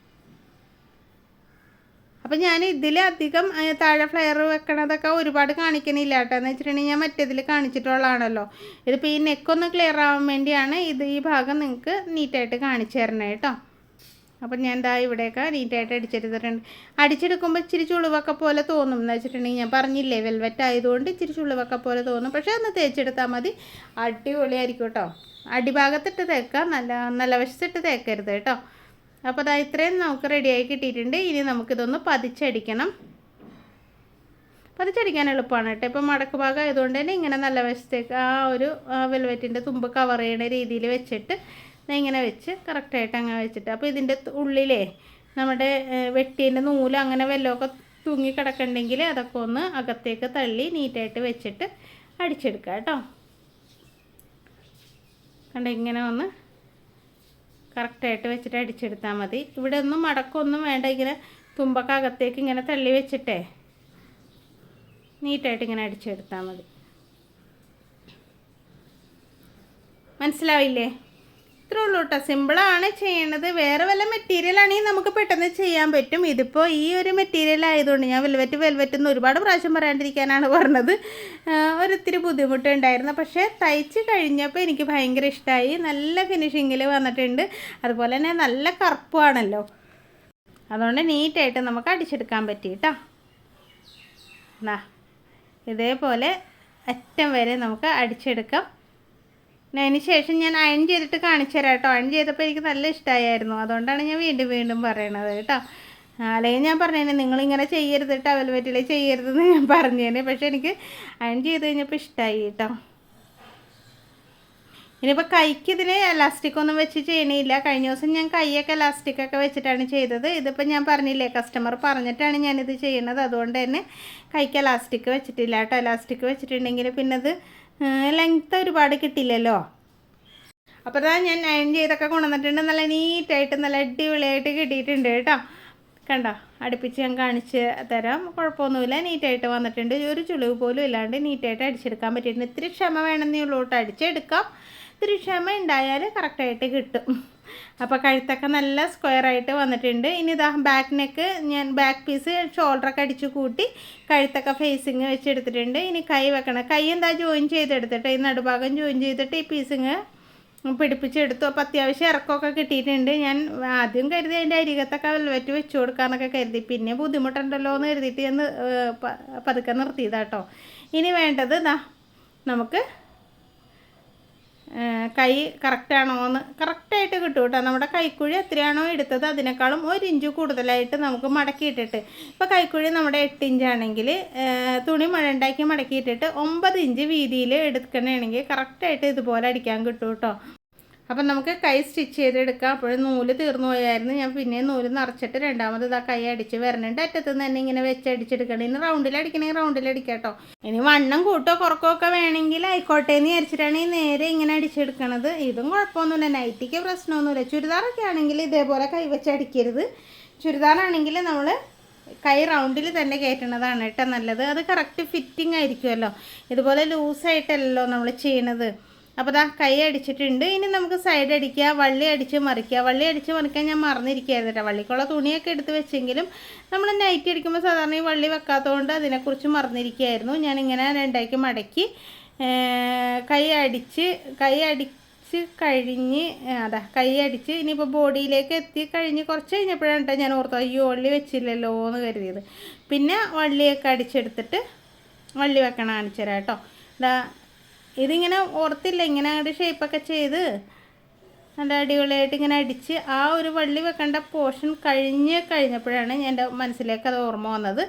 അപ്പോൾ ഞാൻ ഇതിലധികം താഴെ ഫ്ലെയർ വെക്കണതൊക്കെ ഒരുപാട് കാണിക്കണില്ല കേട്ടോ. എന്ന് വെച്ചിട്ടുണ്ടെങ്കിൽ ഞാൻ മറ്റേതിൽ കാണിച്ചിട്ടുള്ളതാണല്ലോ. ഇതിപ്പോൾ ഈ നെക്കൊന്ന് ക്ലിയർ ആവാൻ വേണ്ടിയാണ് ഈ ഭാഗം നിങ്ങൾക്ക് നീറ്റായിട്ട് കാണിച്ചു തരണേ കേട്ടോ. അപ്പം ഞാൻ ഇവിടെയൊക്കെ നീറ്റായിട്ട് അടിച്ചെടുത്തിട്ടുണ്ട്. അടിച്ചെടുക്കുമ്പോൾ ഇച്ചിരി ചുളിവൊക്കെ പോലെ തോന്നും. എന്ന് വെച്ചിട്ടുണ്ടെങ്കിൽ ഞാൻ പറഞ്ഞില്ലേ വെൽവെറ്റ് ആയതുകൊണ്ട് ഇച്ചിരി ചുളിവൊക്കെ പോലെ തോന്നും. പക്ഷേ ഒന്ന് തേച്ചെടുത്താൽ മതി, അടിപൊളിയായിരിക്കും കേട്ടോ. അടിഭാഗത്തിട്ട് തേക്കുക, നല്ല വശത്തിട്ട് തേക്കരുത് കേട്ടോ. അപ്പോൾ ഇത്രയും നമുക്ക് റെഡിയായി കിട്ടിയിട്ടുണ്ട്. ഇനി നമുക്കിതൊന്ന് പതിച്ചടിക്കണം. പതിച്ചടിക്കാൻ എളുപ്പമാണ് കേട്ടോ. ഇപ്പോൾ മടക്ക് ഭാഗം ആയതുകൊണ്ട് തന്നെ ഇങ്ങനെ നല്ല വശത്തേക്ക് ആ ഒരു വെൽവെറ്റിൻ്റെ തുമ്പ് കവർ ചെയ്യുന്ന രീതിയിൽ വെച്ചിട്ട് ഇങ്ങനെ വെച്ച് കറക്റ്റായിട്ട് അങ്ങനെ വെച്ചിട്ട്, അപ്പോൾ ഇതിൻ്റെ ഉള്ളിലേ നമ്മുടെ വെട്ടീൻ്റെ നൂല് അങ്ങനെ വല്ലതൊക്കെ തൂങ്ങി കിടക്കണ്ടെങ്കിൽ അതൊക്കെ ഒന്ന് അകത്തേക്ക് തള്ളി നീറ്റായിട്ട് വെച്ചിട്ട് അടിച്ചെടുക്കുക കേട്ടോ. കണ്ടോ? ഇങ്ങനെ ഒന്ന് കറക്റ്റായിട്ട് വെച്ചിട്ട് അടിച്ചെടുത്താൽ മതി. ഇവിടെ ഒന്നും മടക്കൊന്നും വേണ്ട. ഇങ്ങനെ തുമ്പൊക്കെ അകത്തേക്ക് ഇങ്ങനെ തള്ളി വെച്ചിട്ടേ നീറ്റായിട്ട് ഇങ്ങനെ അടിച്ചെടുത്താൽ മതി. മനസ്സിലാവില്ലേ? ഇത്രേ ഉള്ളൂ കേട്ടോ. സിമ്പിളാണ് ചെയ്യണത്. വേറെ വല്ല മെറ്റീരിയലാണെങ്കിൽ നമുക്ക് പെട്ടെന്ന് ചെയ്യാൻ പറ്റും. ഇതിപ്പോൾ ഈ ഒരു മെറ്റീരിയൽ ആയതുകൊണ്ട് ഞാൻ വെൽവെറ്റ് എന്ന് ഒരുപാട് പ്രാവശ്യം പറയാണ്ടിരിക്കാനാണ് പറഞ്ഞത്. ഒരിത്തിരി ബുദ്ധിമുട്ടുണ്ടായിരുന്നു. പക്ഷേ തയ്ച്ച് കഴിഞ്ഞപ്പോൾ എനിക്ക് ഭയങ്കര ഇഷ്ടമായി. നല്ല ഫിനിഷിങ്ങിൽ വന്നിട്ടുണ്ട്. അതുപോലെ തന്നെ നല്ല കറുപ്പുമാണല്ലോ, അതുകൊണ്ട് നീറ്റായിട്ട് നമുക്ക് അടിച്ചെടുക്കാൻ പറ്റി കേട്ടോ. ഇതേപോലെ അറ്റം വരെ നമുക്ക് അടിച്ചെടുക്കാം. അതിന് ശേഷം ഞാൻ അയൺ ചെയ്തിട്ട് കാണിച്ചു തരാം കേട്ടോ. അയൺ ചെയ്തപ്പോൾ എനിക്ക് നല്ല ഇഷ്ടമായിരുന്നു, അതുകൊണ്ടാണ് ഞാൻ വീണ്ടും പറയണത് കേട്ടോ. അല്ലെങ്കിൽ ഞാൻ പറഞ്ഞേനെ നിങ്ങളിങ്ങനെ ചെയ്യരുത് കേട്ടോ, വെൽവെറ്റിൽ ചെയ്യരുതെന്ന് ഞാൻ പറഞ്ഞേനെ. പക്ഷേ എനിക്ക് അയൺ ചെയ്ത് കഴിഞ്ഞപ്പോൾ ഇഷ്ടമായി കേട്ടോ. ഇനിയിപ്പോൾ കൈക്ക് ഇതിൽ എലാസ്റ്റിക്കൊന്നും വെച്ച് ചെയ്യണില്ല. കഴിഞ്ഞ ദിവസം ഞാൻ കൈയൊക്കെ എലാസ്റ്റിക്കൊക്കെ വെച്ചിട്ടാണ് ചെയ്തത്. ഇതിപ്പോൾ ഞാൻ പറഞ്ഞില്ലേ, കസ്റ്റമർ പറഞ്ഞിട്ടാണ് ഞാനിത് ചെയ്യുന്നത്. അതുകൊണ്ട് തന്നെ കൈക്ക് എലാസ്റ്റിക് വെച്ചിട്ടില്ല കേട്ടോ. എലാസ്റ്റിക് വെച്ചിട്ടുണ്ടെങ്കിൽ പിന്നെ അത് ലെങ്ത്ത് ഒരുപാട് കിട്ടില്ലല്ലോ. അപ്പോൾ ഞാൻ അയൺ ചെയ്തൊക്കെ കൊണ്ടുവന്നിട്ടുണ്ട്. നല്ല നീറ്റായിട്ട് നല്ല അടിപൊളിയായിട്ട് കിട്ടിയിട്ടുണ്ട് കേട്ടോ. കണ്ടോ? അടുപ്പിച്ച് ഞാൻ കാണിച്ച് തരാം. കുഴപ്പമൊന്നുമില്ല, നീറ്റായിട്ട് വന്നിട്ടുണ്ട്. ഒരു ചുളിവ് പോലും ഇല്ലാണ്ട് നീറ്റായിട്ട് അടിച്ചെടുക്കാൻ പറ്റിയിട്ടുണ്ട്. ഇത്തിരി ക്ഷമ വേണമെന്നേ ഉള്ളൂ കേട്ടോ. അടിച്ചെടുക്കാം, ഇത്തിരി ക്ഷമ ഉണ്ടായാൽ കറക്റ്റായിട്ട് കിട്ടും. അപ്പോൾ കഴുത്തൊക്കെ നല്ല സ്ക്വയറായിട്ട് വന്നിട്ടുണ്ട്. ഇനി ബാക്ക് നെക്ക് ഞാൻ ബാക്ക് പീസ് ഷോൾഡറൊക്കെ അടിച്ച് കൂട്ടി കഴുത്തൊക്കെ ഫേസിങ് വെച്ചെടുത്തിട്ടുണ്ട്. ഇനി കൈ വെക്കണം. കൈ ജോയിൻ ചെയ്തെടുത്തിട്ട് ഈ നടുഭാഗം ജോയിൻ ചെയ്തിട്ട് ഈ പീസിങ് പിടിപ്പിച്ചെടുത്തു. അപ്പോൾ അത്യാവശ്യം ഇറക്കമൊക്കെ കിട്ടിയിട്ടുണ്ട്. ഞാൻ ആദ്യം കരുതി അതിൻ്റെ അരികത്തൊക്കെ വെൽവെറ്റ് വെച്ച് കൊടുക്കാമെന്നൊക്കെ കരുതി. പിന്നെ ബുദ്ധിമുട്ടുണ്ടല്ലോ എന്ന് കരുതിയിട്ട് ഞാൻ പതുക്കെ നിർത്തിയതാട്ടോ. ഇനി വേണ്ടത് നമുക്ക് കൈ കറക്റ്റാണോ എന്ന് കറക്റ്റായിട്ട് കിട്ടും കേട്ടോ. നമ്മുടെ കൈക്കുഴി എത്രയാണോ എടുത്തത് അതിനേക്കാളും 1 ഇഞ്ച് കൂടുതലായിട്ട് നമുക്ക് മടക്കിയിട്ടിട്ട്, ഇപ്പോൾ കൈക്കുഴി നമ്മുടെ 8 ഇഞ്ചാണെങ്കിൽ തുണി മഴണ്ടാക്കി മടക്കിയിട്ടിട്ട് 9 ഇഞ്ച് വീതിയിൽ എടുക്കണമെങ്കിൽ കറക്റ്റായിട്ട് ഇതുപോലെ അടിക്കാൻ കിട്ടും കേട്ടോ. അപ്പം നമുക്ക് കൈ സ്റ്റിച്ച് ചെയ്തെടുക്കാം. അപ്പോഴും നൂല് തീർന്നു പോയായിരുന്നു. ഞാൻ പിന്നെ നൂല് നിറച്ചിട്ട് രണ്ടാമത് കൈ അടിച്ച് വരണുണ്ട്. അറ്റത്ത് നിന്ന് തന്നെ ഇങ്ങനെ വെച്ചടിച്ചെടുക്കണം. ഇനി റൗണ്ടിലടിക്കണമെങ്കിൽ റൗണ്ടിലടിക്കാം കേട്ടോ. ഇനി വണ്ണം കൂട്ടോ കുറക്കമൊക്കെ വേണമെങ്കിൽ ആയിക്കോട്ടെ എന്ന് വിചാരിച്ചിട്ടാണ് ഈ നേരെ ഇങ്ങനെ അടിച്ചെടുക്കണത്. ഇതും കുഴപ്പമൊന്നുമില്ല, നൈറ്റിക്ക് പ്രശ്നമൊന്നുമില്ല. ചുരിദാറൊക്കെ ആണെങ്കിൽ ഇതേപോലെ കൈ വെച്ച് അടിക്കരുത്. ചുരിദാറാണെങ്കിൽ നമ്മൾ കൈ റൗണ്ടിൽ തന്നെ കയറ്റണതാണ് കേട്ടോ നല്ലത്. അത് കറക്റ്റ് ഫിറ്റിംഗ് ആയിരിക്കുമല്ലോ. ഇതുപോലെ ലൂസായിട്ടല്ലല്ലോ നമ്മൾ ചെയ്യണത്. അപ്പോൾ കൈ അടിച്ചിട്ടുണ്ട്. ഇനി നമുക്ക് സൈഡ് അടിക്കുക, വള്ളി അടിച്ച് മറിക്കുക. വള്ളി അടിച്ച് മറിക്കാൻ ഞാൻ മറന്നിരിക്കുകയായിരുന്നു കേട്ടോ. വള്ളിക്കുള്ള തുണിയൊക്കെ എടുത്ത് വെച്ചെങ്കിലും നമ്മൾ നൈറ്റി അടിക്കുമ്പോൾ സാധാരണ ഈ വള്ളി വെക്കാത്തതുകൊണ്ട് അതിനെക്കുറിച്ച് മറന്നിരിക്കുകയായിരുന്നു. ഞാനിങ്ങനെ രണ്ടാക്കി മടക്കി കൈ അടിച്ച് കഴിഞ്ഞ് കൈ അടിച്ച് ഇനിയിപ്പോൾ ബോഡിയിലേക്ക് എത്തി കഴിഞ്ഞ് കുറച്ച് കഴിഞ്ഞപ്പോഴാണ് കേട്ടോ ഞാൻ ഓർത്തു അയ്യോ വള്ളി വെച്ചില്ലല്ലോ എന്ന് കരുതിയത്. പിന്നെ വള്ളിയൊക്കെ അടിച്ചെടുത്തിട്ട് വള്ളി വെക്കണം കാണിച്ചു തരാം കേട്ടോ. ഇതിങ്ങനെ ഓർത്തില്ല, ഇങ്ങനെ അങ്ങോട്ട് ഷേപ്പൊക്കെ ചെയ്ത് നല്ല അടിപൊളിയായിട്ട് ഇങ്ങനെ അടിച്ച് ആ ഒരു വള്ളി വെക്കേണ്ട പോർഷൻ കഴിഞ്ഞപ്പോഴാണ് എൻ്റെ മനസ്സിലേക്ക് അത് ഓർമ്മ വന്നത്.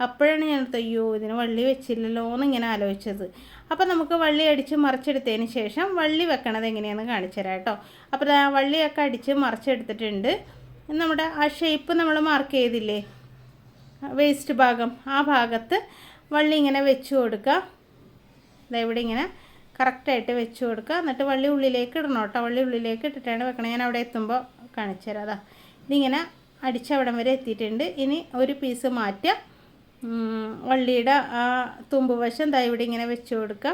അപ്പോഴാണ് ഞാൻ അയ്യോ ഇതിന് വള്ളി വെച്ചില്ലല്ലോ എന്നിങ്ങനെ ആലോചിച്ചത്. അപ്പോൾ നമുക്ക് വള്ളി അടിച്ച് മറിച്ചെടുത്തതിന് ശേഷം വള്ളി വെക്കണത് എങ്ങനെയാണെന്ന് കാണിച്ചു തരാം കേട്ടോ. അപ്പോൾ ആ വള്ളിയൊക്കെ അടിച്ച് മറിച്ചെടുത്തിട്ടുണ്ട്. നമ്മുടെ ആ ഷേപ്പ് നമ്മൾ മാർക്ക് ചെയ്തില്ലേ വേസ്റ്റ് ഭാഗം, ആ ഭാഗത്ത് വള്ളി ഇങ്ങനെ വെച്ച് കൊടുക്കുക. ഇവിടെ ഇങ്ങനെ കറക്റ്റായിട്ട് വെച്ച് കൊടുക്കുക. എന്നിട്ട് വള്ളി ഉള്ളിലേക്ക് ഇടണം കേട്ടോ. വള്ളി ഉള്ളിലേക്ക് ഇട്ടിട്ടാണ് വെക്കണം. ഞാൻ അവിടെ എത്തുമ്പോൾ കാണിച്ചു തരാം. അതാ ഇതിങ്ങനെ അടിച്ച് അവിടം വരെ എത്തിയിട്ടുണ്ട്. ഇനി ഒരു പീസ് മാറ്റുക. വള്ളിയുടെ ആ തുമ്പ് വശം ദാ ഇവിടെ ഇങ്ങനെ വെച്ച് കൊടുക്കുക.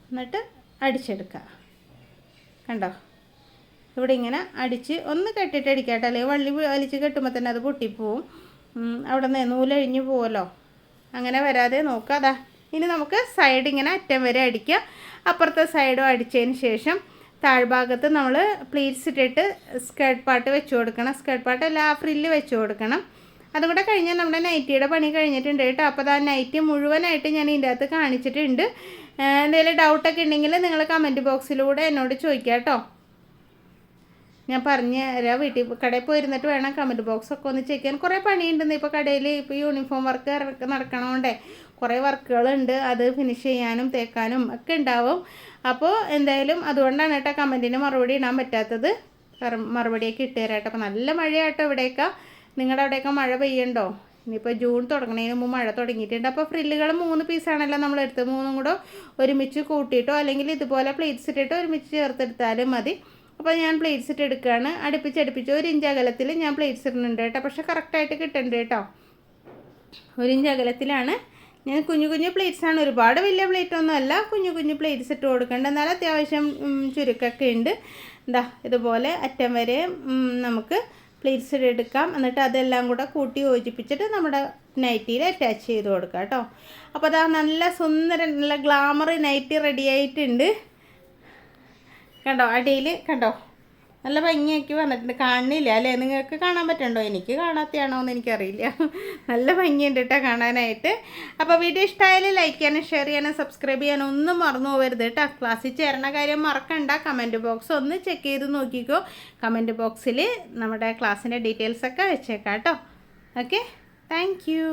എന്നിട്ട് അടിച്ചെടുക്കുക. കണ്ടോ, ഇവിടെ ഇങ്ങനെ അടിച്ച് ഒന്ന് കെട്ടിയിട്ട് അടിക്കുക കേട്ടോ. അല്ലെങ്കിൽ വള്ളി വലിച്ച് കെട്ടുമ്പോൾ തന്നെ അത് പൊട്ടിപ്പോവും. അവിടെ നിന്ന് നൂലഴിഞ്ഞ് പോവുമല്ലോ. അങ്ങനെ വരാതെ നോക്കുക. അതാ ഇനി നമുക്ക് സൈഡ് ഇങ്ങനെ അറ്റം വരെ അടിക്കുക. അപ്പുറത്തെ സൈഡും അടിച്ചതിന് ശേഷം താഴ്ഭാഗത്ത് നമ്മൾ പ്ലീറ്റ്സ് ഇട്ടിട്ട് സ്കേർട്ട് പാർട്ട് വെച്ച് കൊടുക്കണം. സ്കേർട്ട് പാർട്ട് അല്ല, ആ ഫ്രില്ല് വെച്ച് കൊടുക്കണം. അതും കൂടെ കഴിഞ്ഞാൽ നമ്മുടെ നൈറ്റിയുടെ പണി കഴിഞ്ഞിട്ടുണ്ട് കേട്ടോ. അപ്പോൾ ആ നൈറ്റി മുഴുവനായിട്ട് ഞാൻ ഇതിൻ്റെ അകത്ത് കാണിച്ചിട്ടുണ്ട്. എന്തെങ്കിലും ഡൗട്ടൊക്കെ ഉണ്ടെങ്കിൽ നിങ്ങൾ കമൻറ്റ് ബോക്സിലൂടെ എന്നോട് ചോദിക്കാം കേട്ടോ. ഞാൻ പറഞ്ഞു തരാം. കടയിൽ പോയിരുന്നിട്ട് വേണം കമൻറ്റ് ബോക്സൊക്കെ ഒന്ന് ചെക്ക് ചെയ്യാൻ. കുറേ പണിയുണ്ടെന്ന്. ഇപ്പോൾ കടയിൽ ഇപ്പോൾ യൂണിഫോം വർക്ക് നടക്കണോണ്ടേ കുറേ വർക്കുകളുണ്ട്. അത് ഫിനിഷ് ചെയ്യാനും തേക്കാനും ഒക്കെ ഉണ്ടാവും. അപ്പോൾ എന്തായാലും അതുകൊണ്ടാണ് കേട്ടോ കമൻറ്റിന് മറുപടി ഇടാൻ പറ്റാത്തത്. മറുപടിയൊക്കെ ഇട്ടുതരാം കേട്ടോ. അപ്പോൾ നല്ല മഴയാട്ടോ ഇവിടെയൊക്കെ. നിങ്ങളുടെ അവിടെയൊക്കെ മഴ പെയ്യണ്ടോ? ഇനിയിപ്പോൾ ജൂൺ തുടങ്ങുന്നതിന് മുമ്പ് മഴ തുടങ്ങിയിട്ടുണ്ട്. അപ്പോൾ ഫ്രില്ലുകൾ 3 പീസാണല്ലോ നമ്മൾ എടുത്തത്. 3 കൂടെ ഒരുമിച്ച് കൂട്ടിയിട്ടോ അല്ലെങ്കിൽ ഇതുപോലെ പ്ലേറ്റ്സ് ഇട്ടിട്ടോ ഒരുമിച്ച് ചേർത്തെടുത്താലും മതി. അപ്പോൾ ഞാൻ പ്ലേറ്റ്സ് ഇട്ട് എടുക്കുകയാണ്. അടുപ്പിച്ച് 1 ഇഞ്ച് അകലത്തിൽ ഞാൻ പ്ലേറ്റ്സ് ഇടുന്നുണ്ട് കേട്ടോ. പക്ഷേ കറക്റ്റായിട്ട് കിട്ടുന്നുണ്ട് കേട്ടോ. 1 ഇഞ്ച് അകലത്തിലാണ് ഞാൻ കുഞ്ഞു പ്ലേറ്റ്സാണ്. ഒരുപാട് വലിയ പ്ലേറ്റ് ഒന്നും അല്ല, കുഞ്ഞു പ്ലേറ്റ്സ് ഇട്ട് കൊടുക്കേണ്ട. എന്നാൽ അത്യാവശ്യം ചുരുക്കമൊക്കെ ഉണ്ട്. എന്താ ഇതുപോലെ അറ്റം വരെ നമുക്ക് പ്ലേറ്റ്സ് എടുക്കാം. എന്നിട്ട് അതെല്ലാം കൂടെ കൂട്ടി യോജിപ്പിച്ചിട്ട് നമ്മുടെ നൈറ്റിയിൽ അറ്റാച്ച് ചെയ്ത് കൊടുക്കാം കേട്ടോ. അപ്പോൾ അതാ നല്ല സുന്ദരൻ നല്ല ഗ്ലാമർ നൈറ്റി റെഡി ആയിട്ടുണ്ട്. കണ്ടോ, അടിയിൽ കണ്ടോ നല്ല ഭംഗിയാക്കി വന്നിട്ടുണ്ട്. കാണുന്നില്ല അല്ലേ? നിങ്ങൾക്ക് കാണാൻ പറ്റുന്നുണ്ടോ? എനിക്ക് കാണാത്തയാണോ എന്ന് എനിക്കറിയില്ല. നല്ല ഭംഗിയുണ്ട് കേട്ടോ കാണാനായിട്ട്. അപ്പോൾ വീഡിയോ ഇഷ്ടമായാലും ലൈക്ക് ചെയ്യാനും ഷെയർ ചെയ്യാനും സബ്സ്ക്രൈബ് ചെയ്യാനും ഒന്നും മറന്നു പോകരുത് കേട്ടോ. ക്ലാസ്സിൽ ചേരണ കാര്യം മറക്കണ്ട. കമൻറ്റ് ബോക്സ് ഒന്ന് ചെക്ക് ചെയ്ത് നോക്കിക്കോ. കമൻറ്റ് ബോക്സിൽ നമ്മുടെ ക്ലാസ്സിൻ്റെ ഡീറ്റെയിൽസൊക്കെ വെച്ചേക്കാം കേട്ടോ. Okay, thank you.